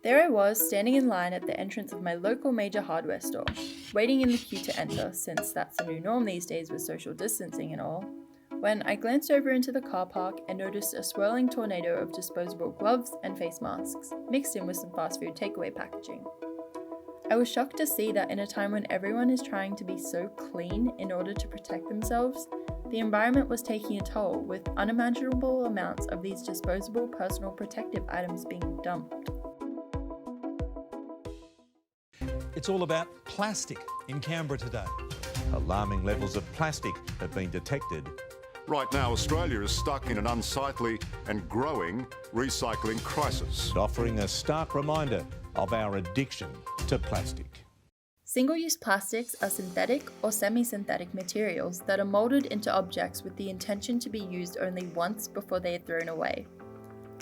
There I was, standing in line at the entrance of my local major hardware store, waiting in the queue to enter, since that's the new norm these days with social distancing and all, when I glanced over into the car park and noticed a swirling tornado of disposable gloves and face masks, mixed in with some fast food takeaway packaging. I was shocked to see that in a time when everyone is trying to be so clean in order to protect themselves, the environment was taking a toll, with unimaginable amounts of these disposable personal protective items being dumped. It's all about plastic in Canberra today. Alarming levels of plastic have been detected. Right now, Australia is stuck in an unsightly and growing recycling crisis, Offering a stark reminder of our addiction to plastic. Single-use plastics are synthetic or semi-synthetic materials that are molded into objects with the intention to be used only once before they are thrown away.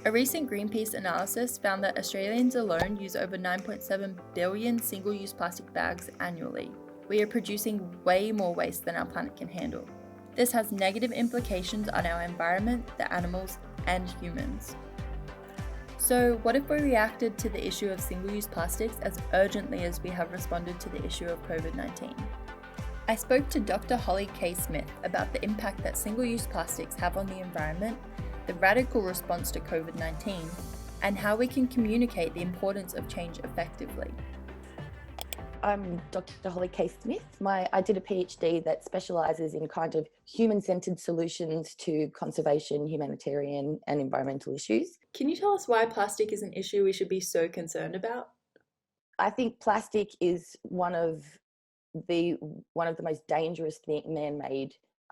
A recent Greenpeace analysis found that Australians alone use over 9.7 billion single-use plastic bags annually. We are producing way more waste than our planet can handle. This has negative implications on our environment, the animals, and humans. So, what if we reacted to the issue of single-use plastics as urgently as we have responded to the issue of COVID-19? I spoke to Dr Holly Kaye-Smith about the impact that single-use plastics have on the environment, the radical response to COVID-19, and how we can communicate the importance of change effectively. I'm Dr Holly Kaye-Smith. I did a PhD that specialises in kind of human-centred solutions to conservation, humanitarian and environmental issues. Can you tell us why plastic is an issue we should be so concerned about? I think plastic is one of the most dangerous man-made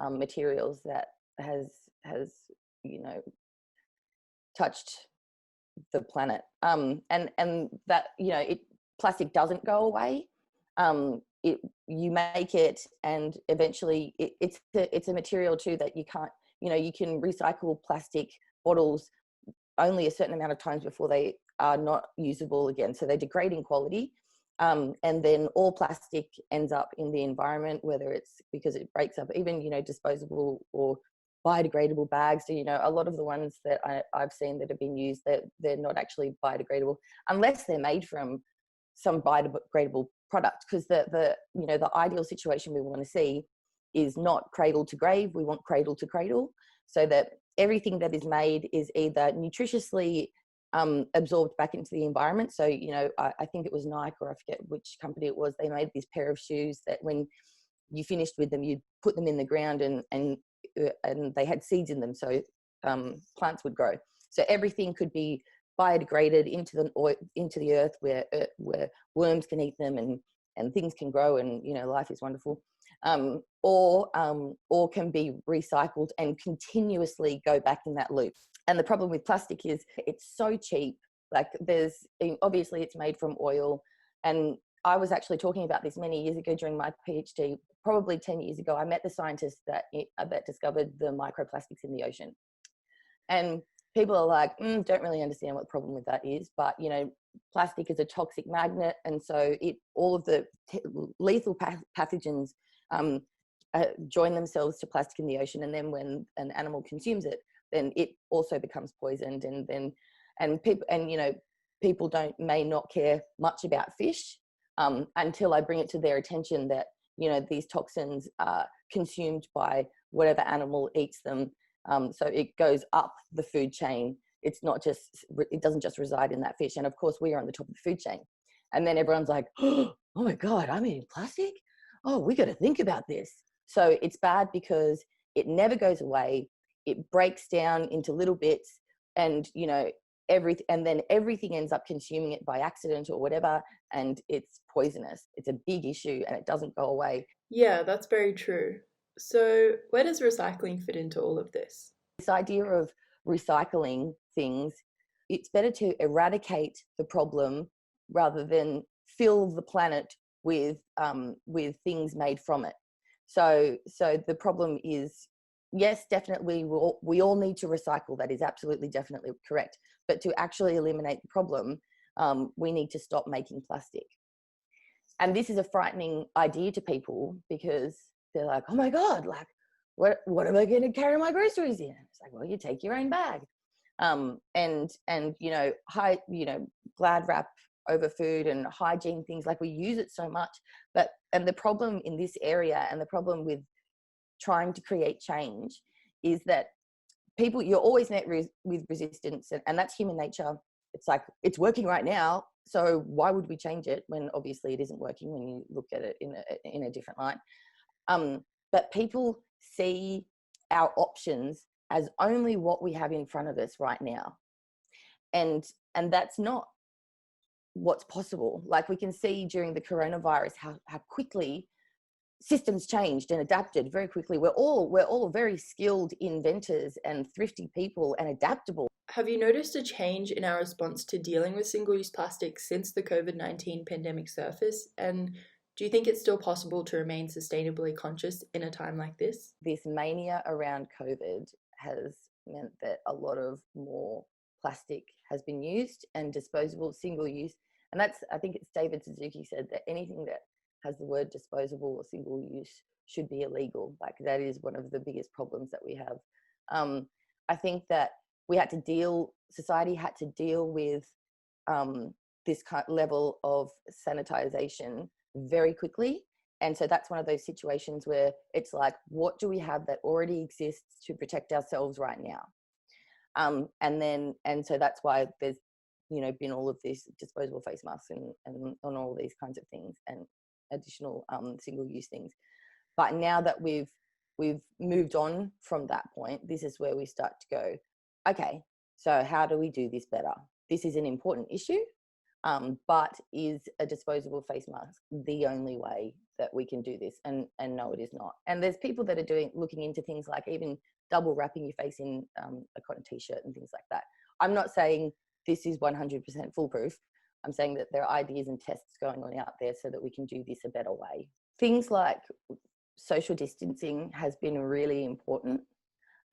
materials that has touched the planet. And that plastic doesn't go away. You make it, and eventually it's a material too that you can't. You can recycle plastic bottles only a certain amount of times before they are not usable again. So they degrade in quality. And then all plastic ends up in the environment, whether it's because it breaks up, even, disposable or biodegradable bags. So, a lot of the ones that I've seen that have been used, they're not actually biodegradable unless they're made from some biodegradable product, because the ideal situation we want to see is not cradle to grave. We want cradle to cradle, so that everything that is made is either nutritiously absorbed back into the environment. So, I think it was Nike, or I forget which company it was, they made this pair of shoes that when you finished with them, you'd put them in the ground and they had seeds in them, so plants would grow. So everything could be biodegraded into the earth, where worms can eat them and things can grow, and life is wonderful. Or can be recycled and continuously go back in that loop. And the problem with plastic is it's so cheap. Like, obviously it's made from oil, and I was actually talking about this many years ago during my PhD, probably 10 years ago. I met the scientist that discovered the microplastics in the ocean. And people are like, don't really understand what the problem with that is. But, plastic is a toxic magnet. And so all of the lethal pathogens join themselves to plastic in the ocean. And then when an animal consumes it, then it also becomes poisoned. People may not care much about fish until I bring it to their attention that, these toxins are consumed by whatever animal eats them. So it goes up the food chain. It doesn't just reside in that fish. And of course, we are on the top of the food chain. And then everyone's like, oh my God, I'm eating plastic? Oh, we got to think about this. So it's bad because it never goes away. It breaks down into little bits, and, and then everything ends up consuming it by accident or whatever. And it's poisonous. It's a big issue and it doesn't go away. Yeah, that's very true. So where does recycling fit into all of this? This idea of recycling things, it's better to eradicate the problem rather than fill the planet with things made from it. So the problem is, yes, definitely we all need to recycle. That is absolutely definitely correct. But to actually eliminate the problem, we need to stop making plastic. And this is a frightening idea to people, because they're like, oh my God, like, what am I going to carry my groceries in? It's like, well, you take your own bag. And glad wrap over food and hygiene things, like we use it so much. And the problem in this area, and the problem with trying to create change, is that you're always met with resistance, and that's human nature. It's like, it's working right now, so why would we change it when obviously it isn't working when you look at it in a different light. But people see our options as only what we have in front of us right now, and that's not what's possible. Like, we can see during the coronavirus how quickly systems changed and adapted very quickly. We're all very skilled inventors and thrifty people and adaptable. Have you noticed a change in our response to dealing with single-use plastic since the COVID-19 pandemic surfaced? And do you think it's still possible to remain sustainably conscious in a time like this? This mania around COVID has meant that a lot of more plastic has been used, and disposable, single use. And that's, I think it's David Suzuki said that anything that has the word disposable or single use should be illegal. Like, that is one of the biggest problems that we have. I think that society had to deal with this level of sanitization very quickly. And so that's one of those situations where it's like, what do we have that already exists to protect ourselves right now? And so that's why there's, been all of these disposable face masks and on all these kinds of things, and additional single-use things. But now that we've moved on from that point, this is where we start to go, okay, so how do we do this better? This is an important issue, but is a disposable face mask the only way that we can do this? And no, it is not. And there's people that are looking into things like even double wrapping your face in a cotton t-shirt and things like that. I'm not saying this is 100% foolproof. I'm saying that there are ideas and tests going on out there so that we can do this a better way. Things like social distancing has been really important,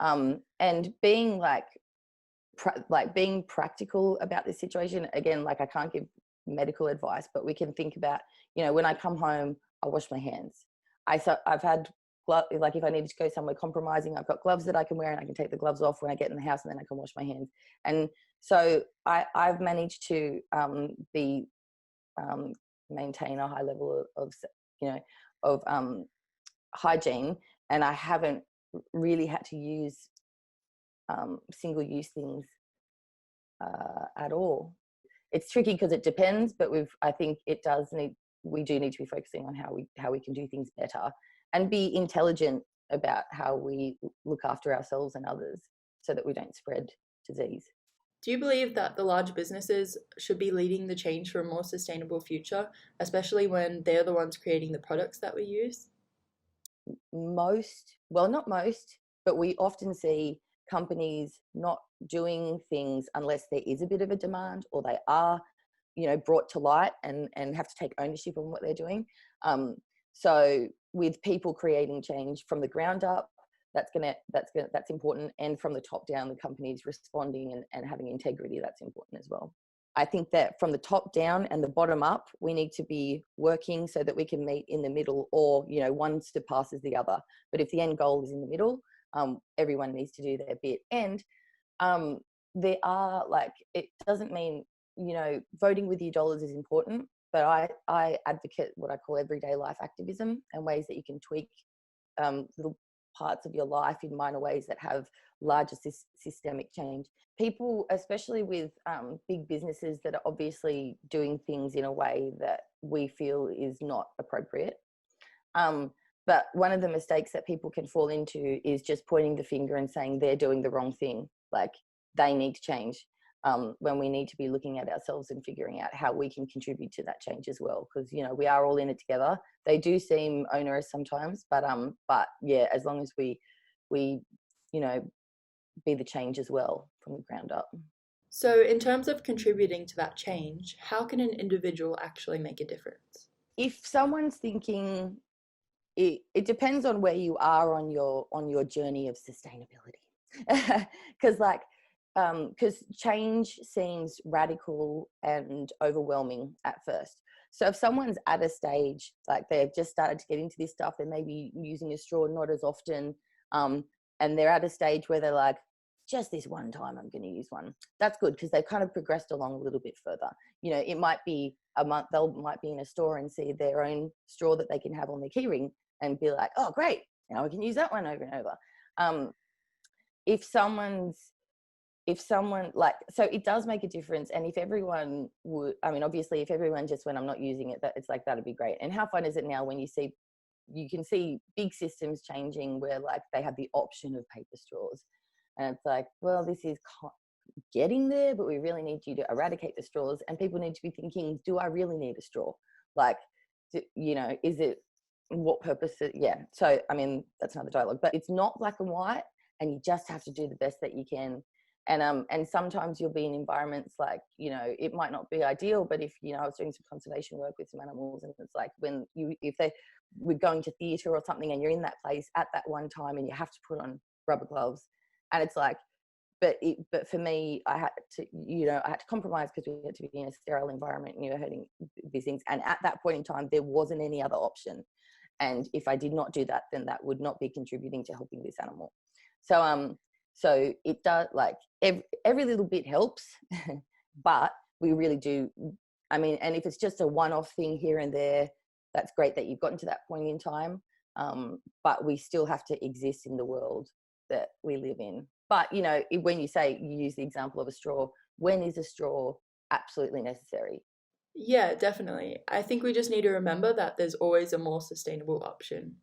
and being being practical about this situation. Again, like, I can't give medical advice, but we can think about, when I come home, I wash my hands. I've had gloves, like if I need to go somewhere compromising, I've got gloves that I can wear, and I can take the gloves off when I get in the house, and then I can wash my hands. And so I've managed to maintain a high level of hygiene, and I haven't really had to use single-use things at all. It's tricky because it depends, but I think we do need to be focusing on how we can do things better, and be intelligent about how we look after ourselves and others so that we don't spread disease. Do you believe that the large businesses should be leading the change for a more sustainable future, especially when they're the ones creating the products that we use? Not most, but we often see companies not doing things unless there is a bit of a demand, or they are, brought to light and have to take ownership on what they're doing. So with people creating change from the ground up, that's important, and from the top down, the companies responding and having integrity, that's important as well. I think that from the top down and the bottom up, we need to be working so that we can meet in the middle, or one surpasses the other. But if the end goal is in the middle, everyone needs to do their bit. And there are, it doesn't mean voting with your dollars is important, but I advocate what I call everyday life activism, and ways that you can tweak little parts of your life in minor ways that have larger systemic change. People, especially with big businesses that are obviously doing things in a way that we feel is not appropriate. But one of the mistakes that people can fall into is just pointing the finger and saying they're doing the wrong thing, like they need to change, when we need to be looking at ourselves and figuring out how we can contribute to that change as well. Because, we are all in it together. They do seem onerous sometimes, but yeah, as long as we be the change as well from the ground up. So in terms of contributing to that change, how can an individual actually make a difference? If someone's thinking, it depends on where you are on your journey of sustainability. Because change seems radical and overwhelming at first. So if someone's at a stage, like they've just started to get into this stuff, they may be using a straw not as often, and they're at a stage where they're like, just this one time I'm going to use one. That's good because they've kind of progressed along a little bit further. You know, it might be a month, might be in a store and see their own straw that they can have on their keyring and be like, oh, great, now we can use that one over and over. If someone like, so it does make a difference. And if everyone would, I mean, obviously if everyone just went, I'm not using it, that it's like, that'd be great. And how fun is it now when you can see big systems changing where like they have the option of paper straws, and it's like, well, this is getting there, but we really need you to eradicate the straws. And people need to be thinking, do I really need a straw? Like, you know, is it, what purpose? Yeah. So, I mean, that's another dialogue, but it's not black and white, and you just have to do the best that you can. And sometimes you'll be in environments like, you know, it might not be ideal, but if, you know, I was doing some conservation work with some animals, and it's like if we're going to theatre or something and you're in that place at that one time and you have to put on rubber gloves, and it's like, but for me, I had to compromise because we had to be in a sterile environment and you were hurting these things. And at that point in time, there wasn't any other option. And if I did not do that, then that would not be contributing to helping this animal. So it does, like, every little bit helps, but we really do. I mean, and if it's just a one-off thing here and there, that's great that you've gotten to that point in time. But we still have to exist in the world that we live in. But, you know, when you use the example of a straw, when is a straw absolutely necessary? Yeah, definitely. I think we just need to remember that there's always a more sustainable option.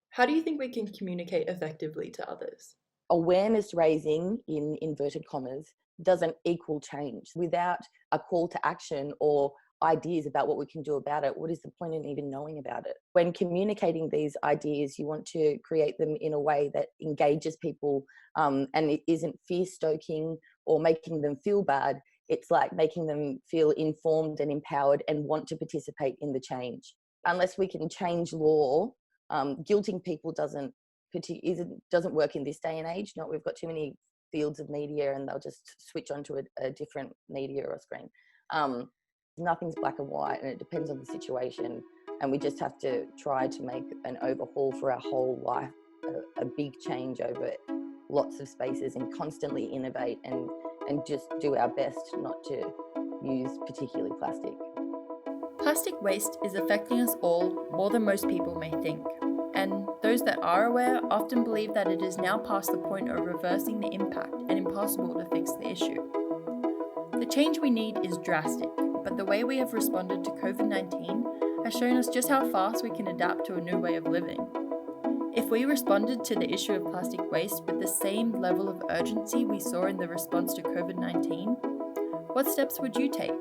How do you think we can communicate effectively to others? Awareness raising, in inverted commas, doesn't equal change. Without a call to action or ideas about what we can do about it, what is the point in even knowing about it? When communicating these ideas, you want to create them in a way that engages people, and it isn't fear-stoking or making them feel bad. It's like making them feel informed and empowered and want to participate in the change. Unless we can change law, guilting people doesn't work in this day and age. Not, we've got too many fields of media and they'll just switch onto a different media or screen. Nothing's black and white, and it depends on the situation, and we just have to try to make an overhaul for our whole life, a big change over lots of spaces, and constantly innovate and just do our best not to use particularly plastic. Plastic waste is affecting us all more than most people may think. And those that are aware often believe that it is now past the point of reversing the impact and impossible to fix the issue. The change we need is drastic, but the way we have responded to COVID-19 has shown us just how fast we can adapt to a new way of living. If we responded to the issue of plastic waste with the same level of urgency we saw in the response to COVID-19, what steps would you take?